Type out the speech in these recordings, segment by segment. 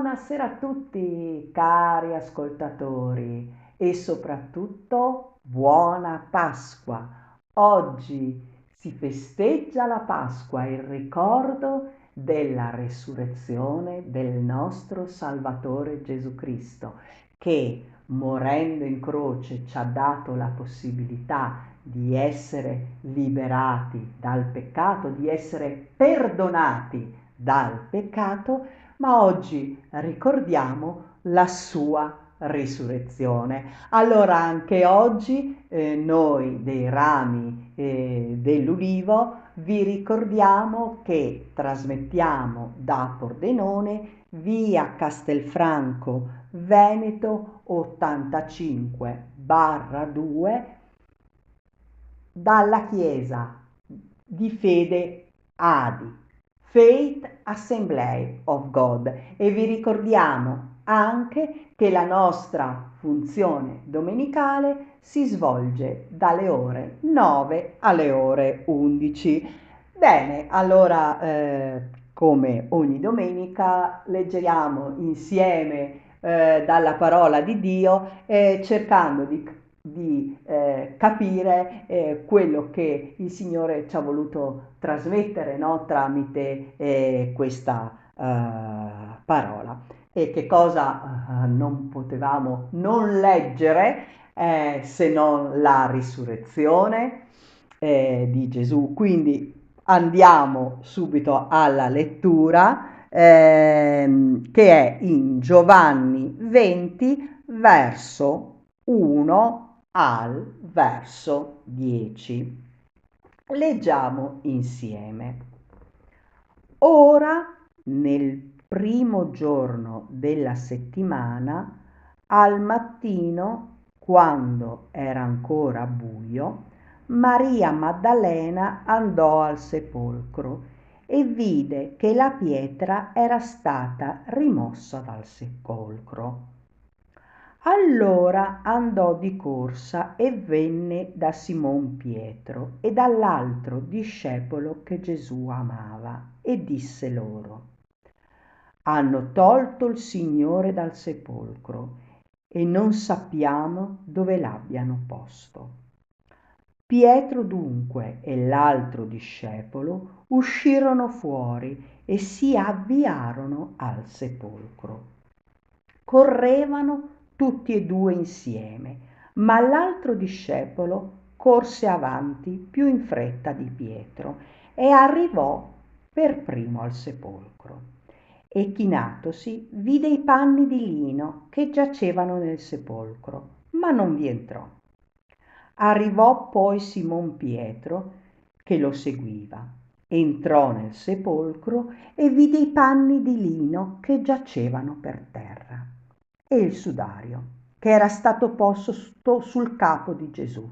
Buonasera a tutti, cari ascoltatori, e soprattutto buona Pasqua. Oggi si festeggia la Pasqua, il ricordo della resurrezione del nostro Salvatore Gesù Cristo, che morendo in croce ci ha dato la possibilità di essere liberati dal peccato, di essere perdonati dal peccato, ma oggi ricordiamo la sua risurrezione. Allora anche oggi noi dei rami dell'Ulivo vi ricordiamo che trasmettiamo da Pordenone, via Castelfranco Veneto 85/2, dalla chiesa di fede ADI, Faith Assembly of God, e vi ricordiamo anche che la nostra funzione domenicale si svolge dalle ore 9 alle ore 11. Bene, allora come ogni domenica leggeriamo insieme dalla parola di Dio, cercando di capire quello che il Signore ci ha voluto trasmettere, no? Tramite questa parola. E che cosa non potevamo non leggere se non la risurrezione di Gesù. Quindi andiamo subito alla lettura, che è in Giovanni 20, verso 1 al verso 10. Leggiamo insieme. Ora, nel primo giorno della settimana, al mattino, quando era ancora buio, Maria Maddalena andò al sepolcro e vide che la pietra era stata rimossa dal sepolcro. Allora andò di corsa e venne da Simon Pietro e dall'altro discepolo che Gesù amava e disse loro: hanno tolto il Signore dal sepolcro e non sappiamo dove l'abbiano posto. Pietro dunque e l'altro discepolo uscirono fuori e si avviarono al sepolcro. Correvano tutti e due insieme, ma l'altro discepolo corse avanti più in fretta di Pietro e arrivò per primo al sepolcro. E chinatosi vide i panni di lino che giacevano nel sepolcro, ma non vi entrò. Arrivò poi Simon Pietro, che lo seguiva, entrò nel sepolcro e vide i panni di lino che giacevano per terra e il sudario che era stato posto sul capo di Gesù.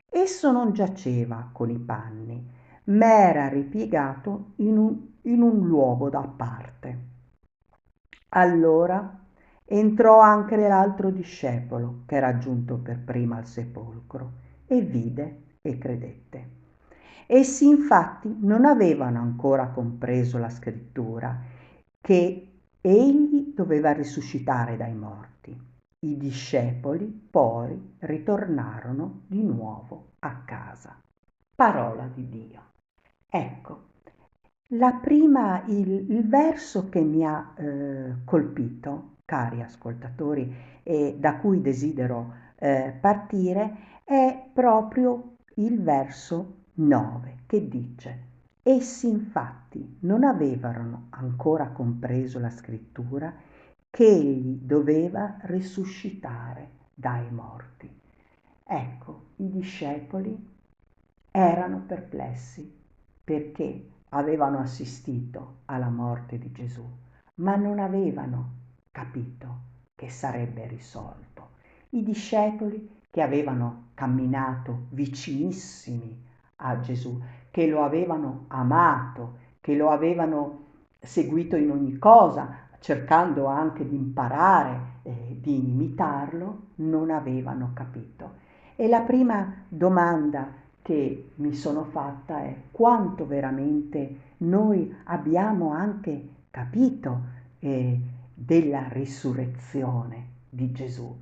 Esso non giaceva con i panni, ma era ripiegato in un luogo da parte. Allora entrò anche l'altro discepolo che era giunto per prima al sepolcro e vide e credette. Essi infatti non avevano ancora compreso la scrittura che egli doveva risuscitare dai morti. I discepoli poi ritornarono di nuovo a casa. Parola di Dio. Ecco, il verso che mi ha colpito, cari ascoltatori, e da cui desidero partire, è proprio il verso 9 che dice: essi infatti non avevano ancora compreso la scrittura che egli doveva risuscitare dai morti. Ecco, i discepoli erano perplessi perché avevano assistito alla morte di Gesù, ma non avevano capito che sarebbe risolto. I discepoli che avevano camminato vicinissimi a Gesù, che lo avevano amato, che lo avevano seguito in ogni cosa, cercando anche di imparare, di imitarlo, non avevano capito. E la prima domanda che mi sono fatta è quanto veramente noi abbiamo anche capito della risurrezione di Gesù.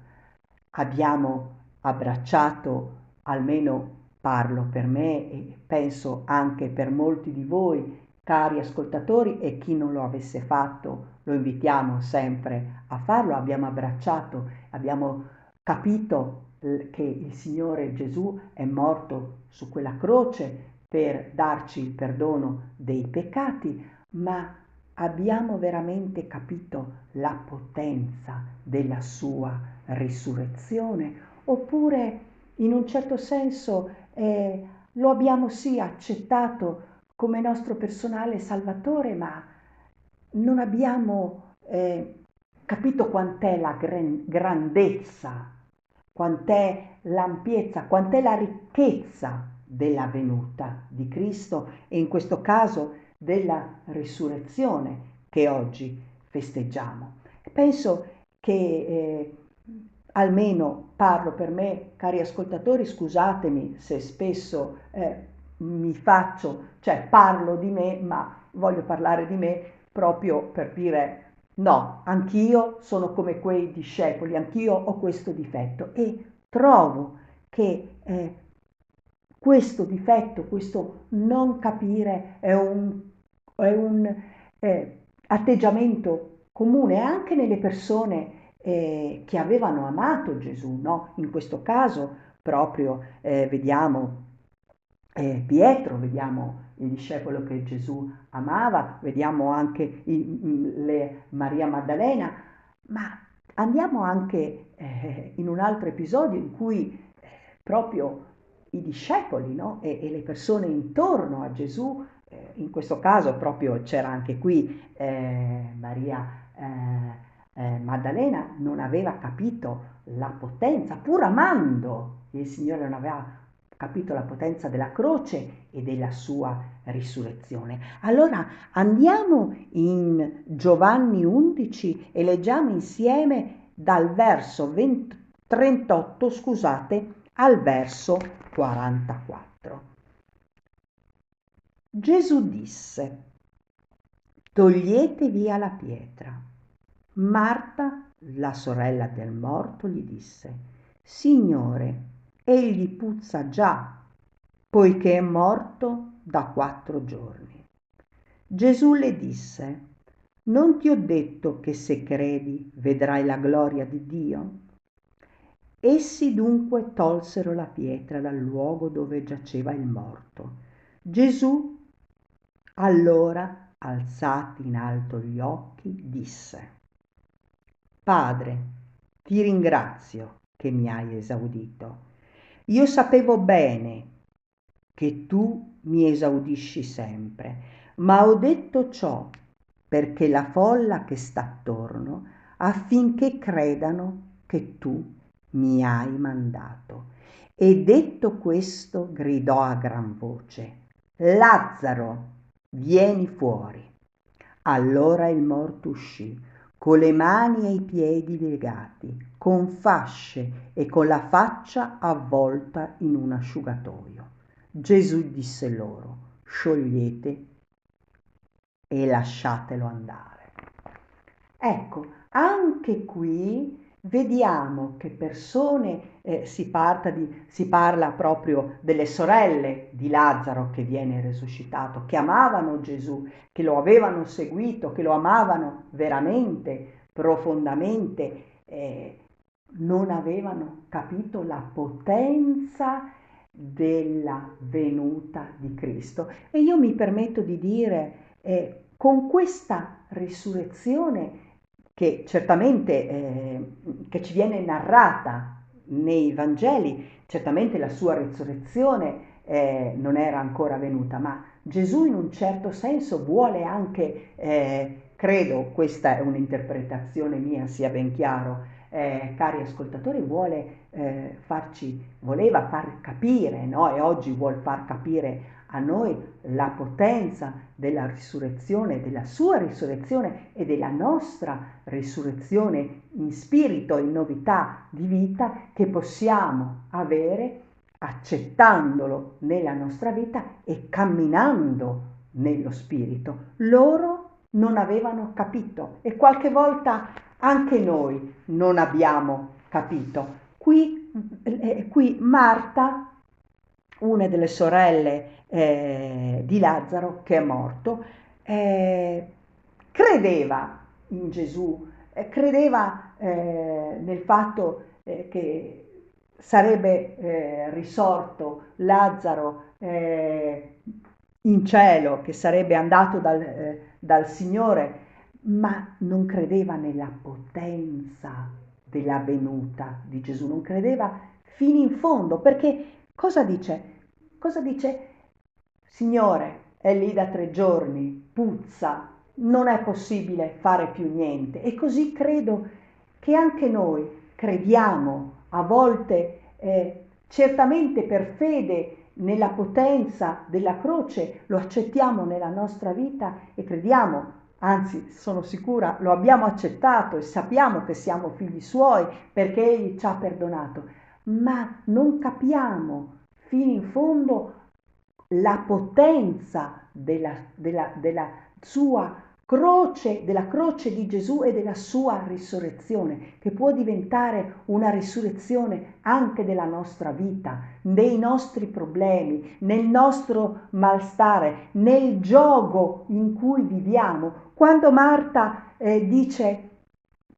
Abbiamo abbracciato, almeno parlo per me e penso anche per molti di voi, cari ascoltatori, e chi non lo avesse fatto lo invitiamo sempre a farlo. Abbiamo abbracciato, abbiamo capito che il Signore Gesù è morto su quella croce per darci il perdono dei peccati, ma abbiamo veramente capito la potenza della sua risurrezione? Oppure in un certo senso lo abbiamo sì accettato come nostro personale salvatore, ma non abbiamo capito quant'è la grandezza, quant'è l'ampiezza, quant'è la ricchezza della venuta di Cristo e in questo caso della risurrezione che oggi festeggiamo. Penso che almeno parlo per me, cari ascoltatori, scusatemi se spesso mi faccio, cioè parlo di me, ma voglio parlare di me proprio per dire no, anch'io sono come quei discepoli, anch'io ho questo difetto e trovo che questo difetto, questo non capire è un atteggiamento comune anche nelle persone che avevano amato Gesù, no? In questo caso proprio vediamo Pietro, vediamo il discepolo che Gesù amava, vediamo anche Maria Maddalena, ma andiamo anche in un altro episodio in cui proprio i discepoli, no? E le persone intorno a Gesù, in questo caso proprio c'era anche qui Maria Maddalena, non aveva capito la potenza, pur amando il Signore, non aveva capito la potenza della croce e della sua risurrezione. Allora andiamo in Giovanni 11 e leggiamo insieme dal verso 38, scusate, al verso 44. Gesù disse: togliete via la pietra. Marta, la sorella del morto, gli disse: Signore, egli puzza già, poiché è morto da 4 giorni. Gesù le disse: non ti ho detto che se credi vedrai la gloria di Dio? Essi dunque tolsero la pietra dal luogo dove giaceva il morto. Gesù allora, alzati in alto gli occhi, disse: Padre, ti ringrazio che mi hai esaudito. Io sapevo bene che tu mi esaudisci sempre, ma ho detto ciò perché la folla che sta attorno, affinché credano che tu mi hai mandato. E detto questo gridò a gran voce: Lazzaro, vieni fuori. Allora il morto uscì, con le mani e i piedi legati, con fasce e con la faccia avvolta in un asciugatoio. Gesù disse loro: sciogliete e lasciatelo andare. Ecco, anche qui vediamo che persone, si parla proprio delle sorelle di Lazzaro che viene resuscitato, che amavano Gesù, che lo avevano seguito, che lo amavano veramente, profondamente, non avevano capito la potenza della venuta di Cristo. E io mi permetto di dire, con questa risurrezione che certamente che ci viene narrata nei Vangeli, certamente la sua risurrezione non era ancora venuta, ma Gesù in un certo senso vuole anche, credo, questa è un'interpretazione mia, sia ben chiaro, cari ascoltatori, voleva far capire, no? E oggi vuol far capire a noi la potenza della risurrezione, della sua risurrezione e della nostra risurrezione in spirito, in novità di vita che possiamo avere accettandolo nella nostra vita e camminando nello spirito. Loro non avevano capito e qualche volta anche noi non abbiamo capito. Qui Marta, una delle sorelle di Lazzaro che è morto, credeva in Gesù, credeva nel fatto che sarebbe risorto Lazzaro in cielo, che sarebbe andato dal Signore, ma non credeva nella potenza della venuta di Gesù, non credeva fino in fondo, perché cosa dice? Cosa dice? Signore, è lì da 3 giorni, puzza, non è possibile fare più niente. E così credo che anche noi crediamo a volte, certamente per fede, nella potenza della croce, lo accettiamo nella nostra vita e crediamo, anzi sono sicura, lo abbiamo accettato e sappiamo che siamo figli suoi perché egli ci ha perdonato, ma non capiamo fino in fondo la potenza della sua croce, della croce di Gesù e della sua risurrezione, che può diventare una risurrezione anche della nostra vita, dei nostri problemi, nel nostro malstare, nel gioco in cui viviamo. Quando Marta dice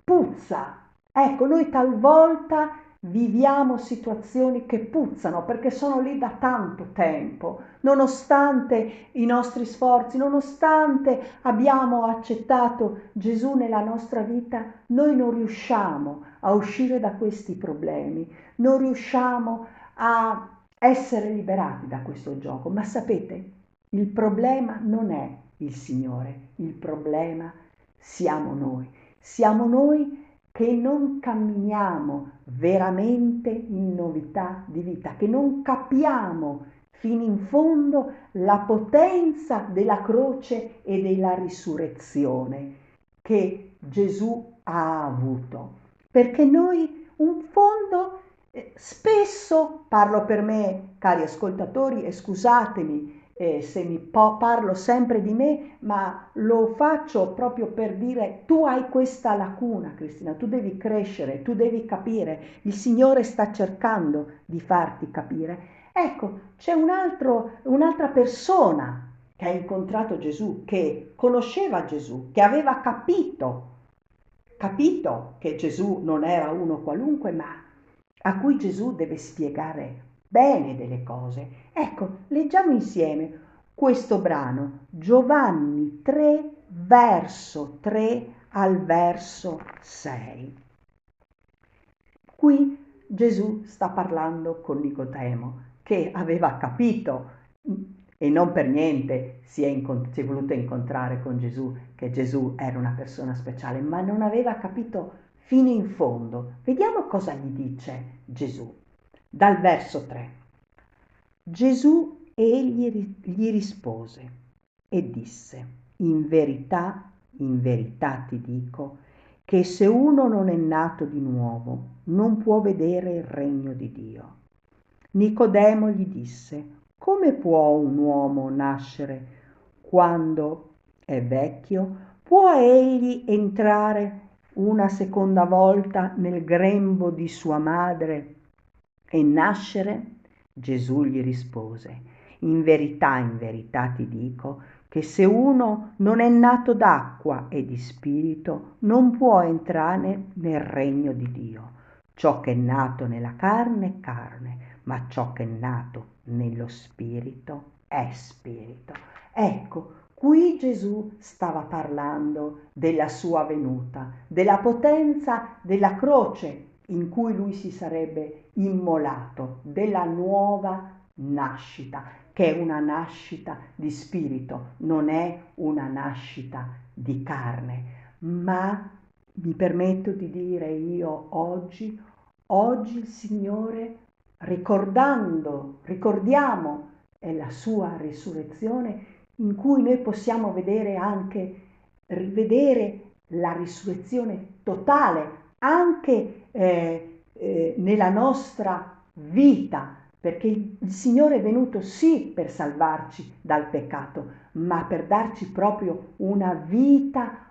puzza, ecco, noi talvolta viviamo situazioni che puzzano perché sono lì da tanto tempo, nonostante i nostri sforzi, nonostante abbiamo accettato Gesù nella nostra vita, noi non riusciamo a uscire da questi problemi, non riusciamo a essere liberati da questo gioco. Ma sapete, il problema non è il Signore, il problema siamo noi. Siamo noi che non camminiamo veramente in novità di vita, che non capiamo fino in fondo la potenza della croce e della risurrezione che Gesù ha avuto. Perché noi, in fondo, spesso, parlo per me, cari ascoltatori, e scusatemi se parlo sempre di me, ma lo faccio proprio per dire tu hai questa lacuna, Cristina, tu devi crescere, tu devi capire, il Signore sta cercando di farti capire. Ecco, c'è un'altra persona che ha incontrato Gesù, che conosceva Gesù, che aveva capito che Gesù non era uno qualunque, ma a cui Gesù deve spiegare bene delle cose. Ecco, leggiamo insieme questo brano, Giovanni 3, verso 3 al verso 6. Qui Gesù sta parlando con Nicodemo, che aveva capito e non per niente si è voluto incontrare con Gesù, che Gesù era una persona speciale, ma non aveva capito fino in fondo. Vediamo cosa gli dice Gesù. Dal verso 3. Gesù egli gli rispose e disse, in verità ti dico, che se uno non è nato di nuovo, non può vedere il regno di Dio. Nicodemo gli disse, come può un uomo nascere quando è vecchio? Può egli entrare una seconda volta nel grembo di sua madre e nascere? Gesù gli rispose, in verità ti dico, che se uno non è nato d'acqua e di spirito, non può entrare nel regno di Dio. Ciò che è nato nella carne è carne, ma ciò che è nato nello spirito è spirito. Ecco, qui Gesù stava parlando della sua venuta, della potenza della croce in cui lui si sarebbe immolato, della nuova nascita, che è una nascita di spirito, non è una nascita di carne. Ma mi permetto di dire io oggi il Signore, ricordiamo la sua risurrezione, in cui noi possiamo vedere anche, rivedere la risurrezione totale, anche nella nostra vita, perché il Signore è venuto sì per salvarci dal peccato, ma per darci proprio una vita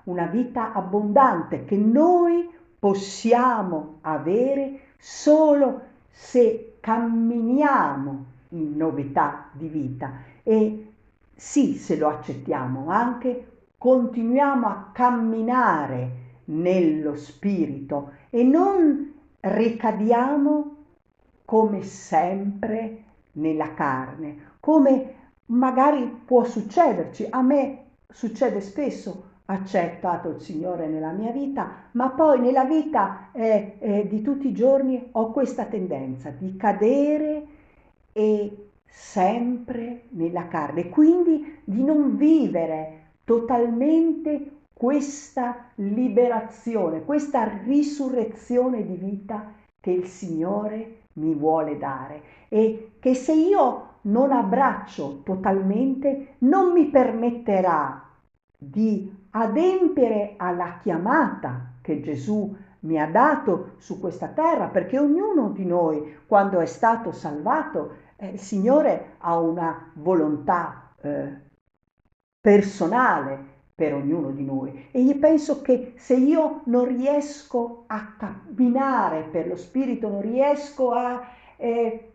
abbondante che noi possiamo avere solo se camminiamo in novità di vita e sì, se lo accettiamo, anche continuiamo a camminare nello spirito e non ricadiamo come sempre nella carne, come magari può succederci. A me succede spesso, ho accettato il Signore nella mia vita, ma poi nella vita di tutti i giorni ho questa tendenza di cadere e sempre nella carne, quindi di non vivere totalmente questa liberazione, questa risurrezione di vita che il Signore mi vuole dare e che se io non abbraccio totalmente non mi permetterà di adempiere alla chiamata che Gesù mi ha dato su questa terra, perché ognuno di noi, quando è stato salvato, il Signore ha una volontà personale per ognuno di noi e io penso che se io non riesco a camminare per lo Spirito, non riesco a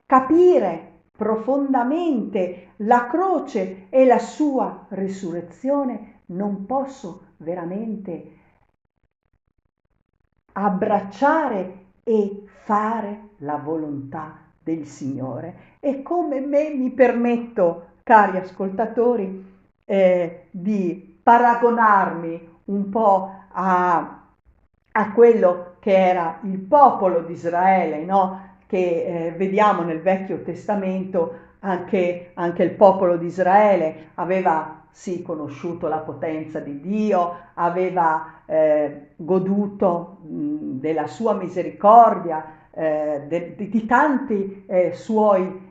capire profondamente la croce e la sua risurrezione, non posso veramente abbracciare e fare la volontà del Signore. E come me mi permetto, cari ascoltatori, di paragonarmi un po' a quello che era il popolo di Israele, no? Che vediamo nel Vecchio Testamento, anche il popolo di Israele aveva sì conosciuto la potenza di Dio, aveva goduto della sua misericordia, di tanti suoi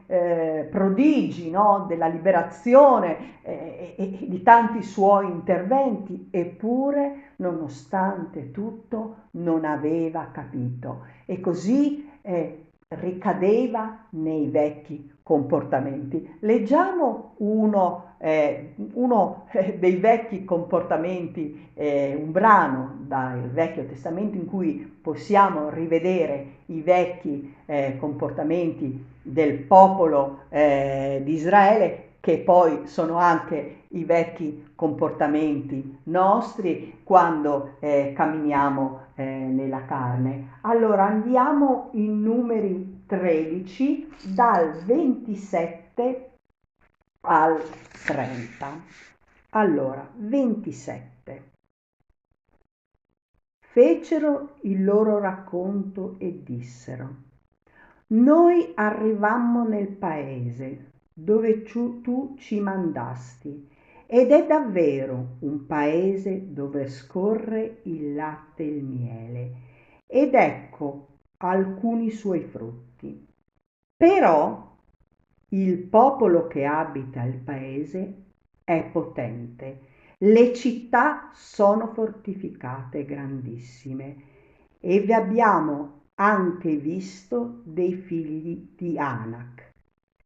prodigi, no? Della liberazione e di tanti suoi interventi, eppure nonostante tutto non aveva capito e così ricadeva nei vecchi comportamenti. Leggiamo uno dei vecchi comportamenti, un brano dal Vecchio Testamento in cui possiamo rivedere i vecchi comportamenti del popolo di Israele, che poi sono anche i vecchi comportamenti nostri quando camminiamo nella carne. Allora andiamo in Numeri 13 dal 27 al 30. Allora, 27. Fecero il loro racconto e dissero: noi arrivammo nel paese dove tu ci mandasti ed è davvero un paese dove scorre il latte e il miele ed ecco alcuni suoi frutti. Però il popolo che abita il paese è potente, le città sono fortificate e grandissime e vi abbiamo anche visto dei figli di Anak.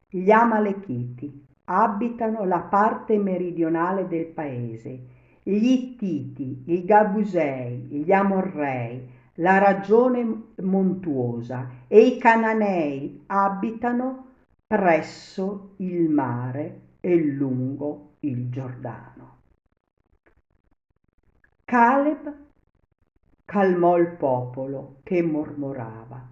Gli Amalechiti abitano la parte meridionale del paese, gli Ittiti, i Gabusei, gli Amorrei, la regione montuosa e i Cananei abitano presso il mare e lungo il Giordano. Caleb calmò il popolo che mormorava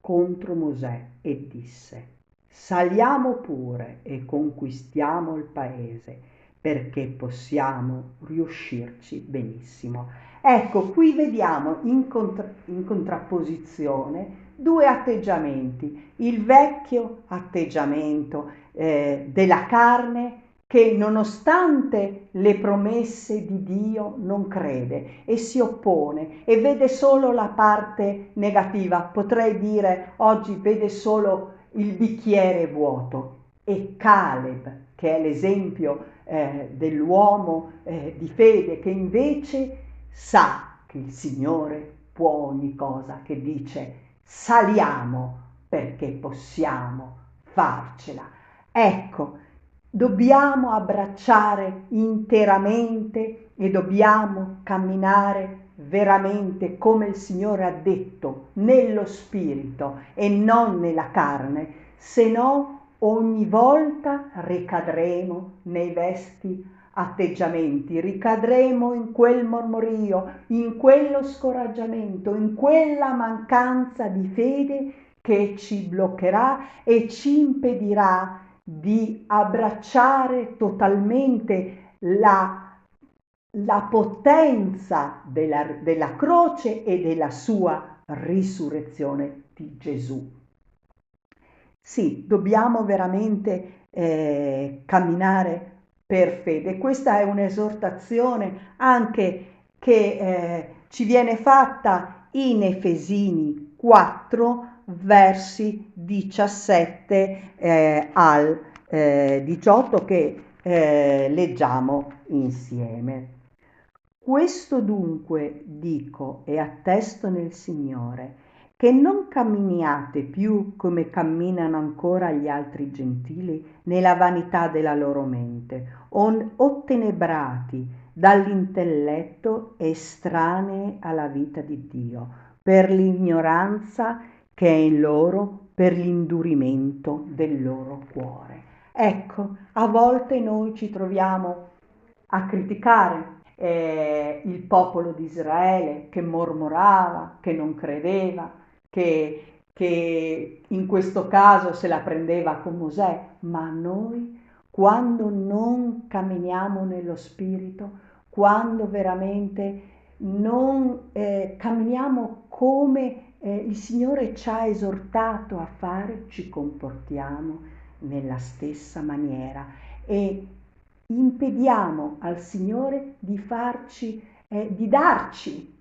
contro Mosè e disse: saliamo pure e conquistiamo il paese perché possiamo riuscirci benissimo. Ecco, qui vediamo in contrapposizione due atteggiamenti: il vecchio atteggiamento della carne che nonostante le promesse di Dio non crede e si oppone e vede solo la parte negativa, potrei dire oggi vede solo il bicchiere vuoto. E Caleb, che è l'esempio dell'uomo di fede, che invece sa che il Signore può ogni cosa, che dice saliamo perché possiamo farcela. Ecco, dobbiamo abbracciare interamente e dobbiamo camminare veramente come il Signore ha detto, nello spirito e non nella carne, se no ogni volta ricadremo nei vecchi atteggiamenti, ricadremo in quel mormorio, in quello scoraggiamento, in quella mancanza di fede che ci bloccherà e ci impedirà di abbracciare totalmente la potenza della croce e della sua risurrezione di Gesù. Sì, dobbiamo veramente camminare per fede. Questa è un'esortazione anche che ci viene fatta in Efesini 4, versi 17 al 18 che leggiamo insieme. Questo dunque dico e attesto nel Signore, che non camminiate più come camminano ancora gli altri gentili nella vanità della loro mente, ottenebrati dall'intelletto estranei alla vita di Dio, per l'ignoranza che è in loro, per l'indurimento del loro cuore. Ecco, a volte noi ci troviamo a criticare il popolo di Israele che mormorava, che non credeva, che in questo caso se la prendeva con Mosè, ma noi quando non camminiamo nello Spirito, quando veramente non camminiamo come il Signore ci ha esortato a fare, ci comportiamo nella stessa maniera e impediamo al Signore di farci, di darci,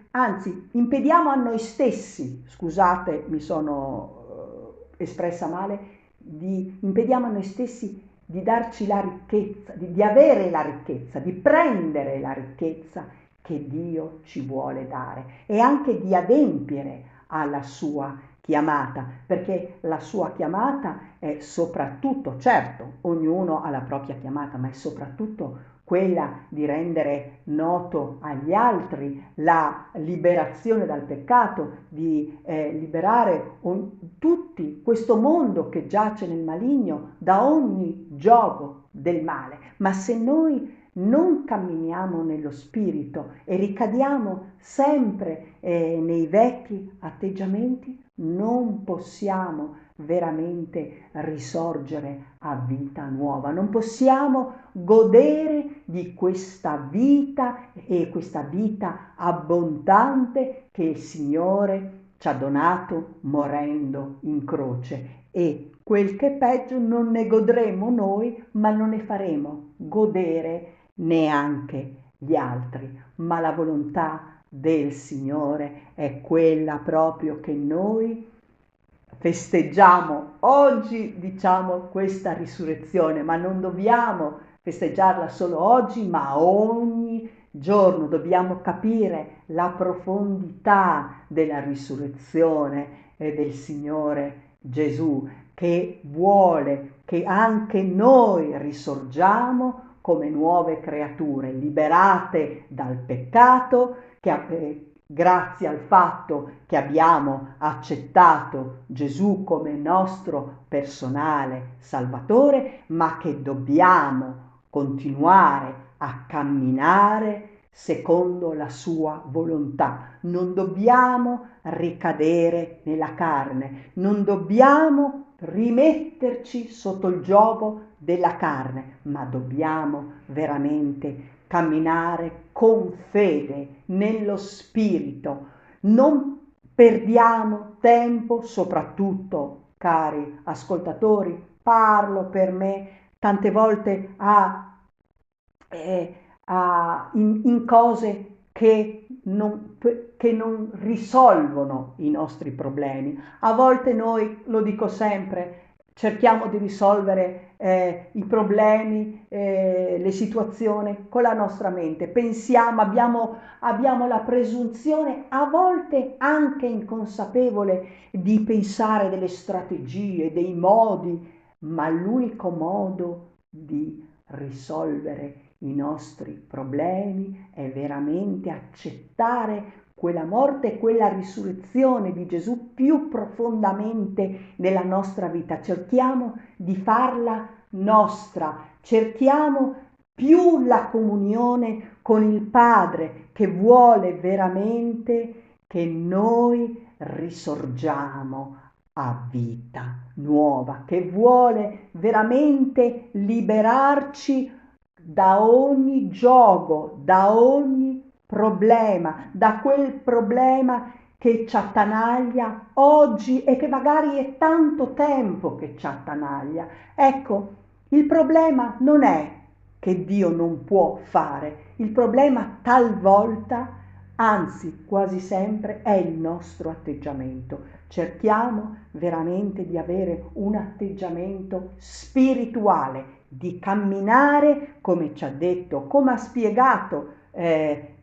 anzi, impediamo a noi stessi, scusate, mi sono espressa male, impediamo a noi stessi di darci la ricchezza, di avere la ricchezza, di prendere la ricchezza che Dio ci vuole dare e anche di adempiere alla sua chiamata, perché la sua chiamata è soprattutto, certo, ognuno ha la propria chiamata, ma è soprattutto quella di rendere noto agli altri la liberazione dal peccato, di liberare tutti questo mondo che giace nel maligno da ogni giogo del male. Ma se noi non camminiamo nello spirito e ricadiamo sempre nei vecchi atteggiamenti, non possiamo veramente risorgere a vita nuova, non possiamo godere di questa vita e questa vita abbondante che il Signore ci ha donato morendo in croce e quel che è peggio non ne godremo noi, ma non ne faremo godere neanche gli altri, ma la volontà del Signore è quella proprio che noi festeggiamo oggi, diciamo, questa risurrezione, ma non dobbiamo festeggiarla solo oggi, ma ogni giorno dobbiamo capire la profondità della risurrezione e del Signore Gesù, che vuole che anche noi risorgiamo come nuove creature, liberate dal peccato, grazie al fatto che abbiamo accettato Gesù come nostro personale Salvatore, ma che dobbiamo continuare a camminare secondo la sua volontà. Non dobbiamo ricadere nella carne, non dobbiamo rimetterci sotto il giogo della carne, ma dobbiamo veramente camminare con fede nello spirito. Non perdiamo tempo, soprattutto, cari ascoltatori, parlo per me tante volte in cose che non risolvono i nostri problemi. A volte noi, lo dico sempre, cerchiamo di risolvere i problemi, le situazioni con la nostra mente. Pensiamo, abbiamo la presunzione, a volte anche inconsapevole, di pensare delle strategie, dei modi, ma l'unico modo di risolvere i nostri problemi è veramente accettare quella morte e quella risurrezione di Gesù più profondamente nella nostra vita. Cerchiamo di farla nostra, cerchiamo più la comunione con il Padre che vuole veramente che noi risorgiamo a vita nuova, che vuole veramente liberarci da ogni gioco, da ogni problema, da quel problema che ci attanaglia oggi e che magari è tanto tempo che ci attanaglia. Ecco, il problema non è che Dio non può fare, il problema talvolta, anzi quasi sempre, è il nostro atteggiamento. Cerchiamo veramente di avere un atteggiamento spirituale, di camminare come ci ha detto, come ha spiegato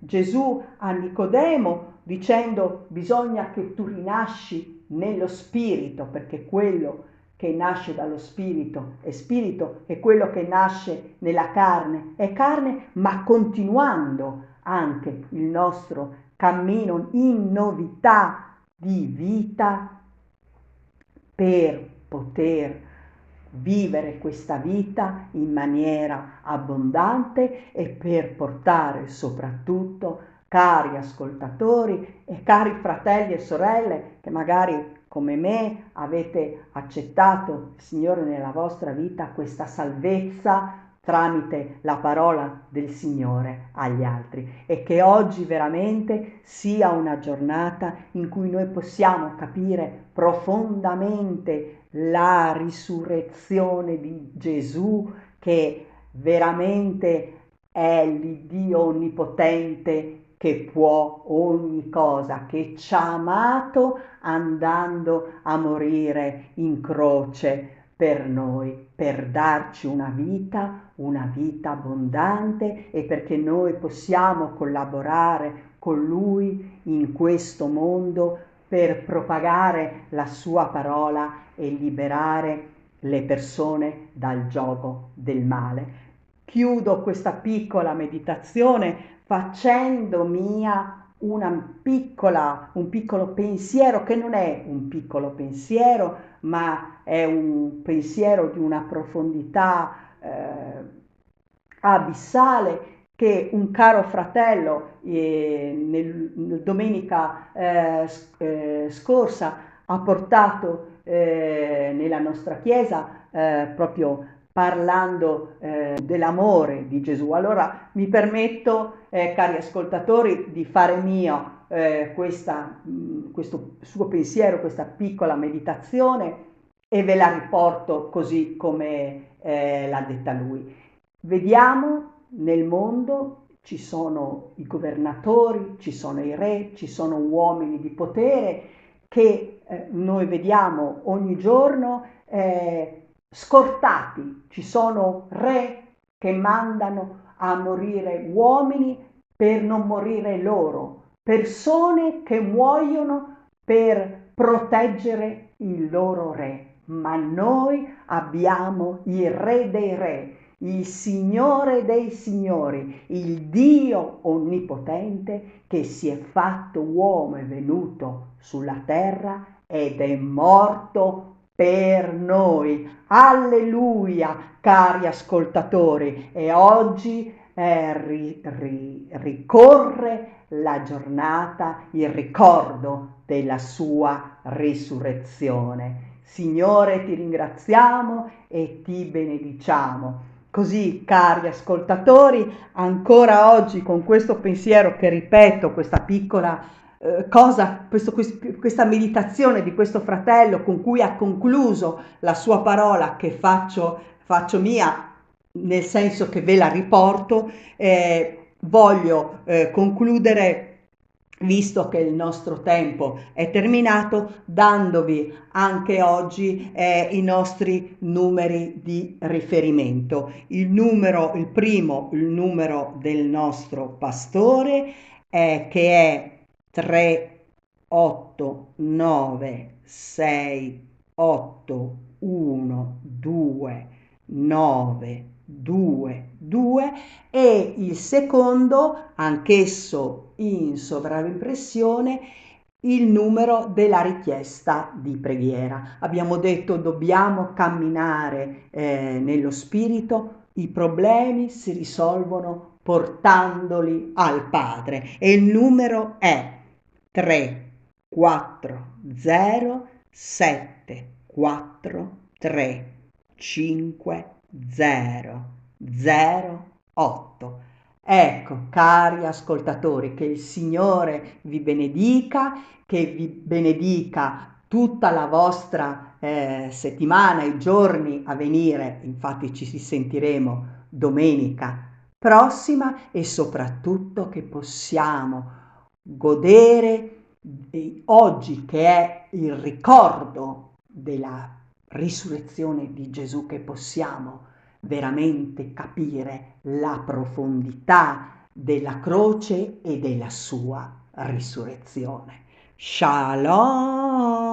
Gesù a Nicodemo, dicendo bisogna che tu rinasci nello spirito, perché quello che nasce dallo spirito e quello che nasce nella carne è carne, ma continuando anche il nostro cammino in novità di vita per poter vivere questa vita in maniera abbondante e per portare soprattutto, cari ascoltatori e cari fratelli e sorelle che magari come me avete accettato il Signore nella vostra vita, questa salvezza tramite la parola del Signore agli altri, e che oggi veramente sia una giornata in cui noi possiamo capire profondamente la risurrezione di Gesù, che veramente è l'Iddio onnipotente che può ogni cosa, che ci ha amato andando a morire in croce per noi, per darci una vita abbondante, e perché noi possiamo collaborare con Lui in questo mondo per propagare la sua parola e liberare le persone dal giogo del male. Chiudo questa piccola meditazione facendo mia un piccolo pensiero, che non è un piccolo pensiero, ma è un pensiero di una profondità abissale, che un caro fratello domenica scorsa ha portato nella nostra chiesa, proprio parlando dell'amore di Gesù. Allora mi permetto, cari ascoltatori, di fare mio questo suo pensiero, questa piccola meditazione, e ve la riporto così come l'ha detta lui. Vediamo nel mondo ci sono i governatori, ci sono i re, ci sono uomini di potere che noi vediamo ogni giorno scortati. Ci sono re che mandano a morire uomini per non morire loro, persone che muoiono per proteggere il loro re. Ma noi abbiamo il Re dei Re, il Signore dei Signori, il Dio onnipotente che si è fatto uomo, è venuto sulla terra ed è morto per noi. Alleluia, cari ascoltatori, e oggi ricorre la giornata, il ricordo della sua risurrezione. Signore, ti ringraziamo e ti benediciamo. Così, cari ascoltatori, ancora oggi con questo pensiero che ripeto, questa piccola cosa, questa meditazione di questo fratello con cui ha concluso la sua parola, che faccio mia, nel senso che ve la riporto, voglio concludere visto che il nostro tempo è terminato, dandovi anche oggi i nostri numeri di riferimento. Il primo, il numero del nostro pastore, che è 3 8 9 6 8 1 2 9 2 2, e il secondo, anch'esso in sovraimpressione, il numero della richiesta di preghiera. Abbiamo detto dobbiamo camminare nello spirito, i problemi si risolvono portandoli al Padre, e il numero è 3 4 0 7 4 3 5 0 0 8. Ecco, cari ascoltatori, che il Signore vi benedica, che vi benedica tutta la vostra settimana, i giorni a venire. Infatti ci sentiremo domenica prossima, e soprattutto che possiamo godere oggi, che è il ricordo della risurrezione di Gesù, che possiamo veramente capire la profondità della croce e della sua risurrezione. Shalom!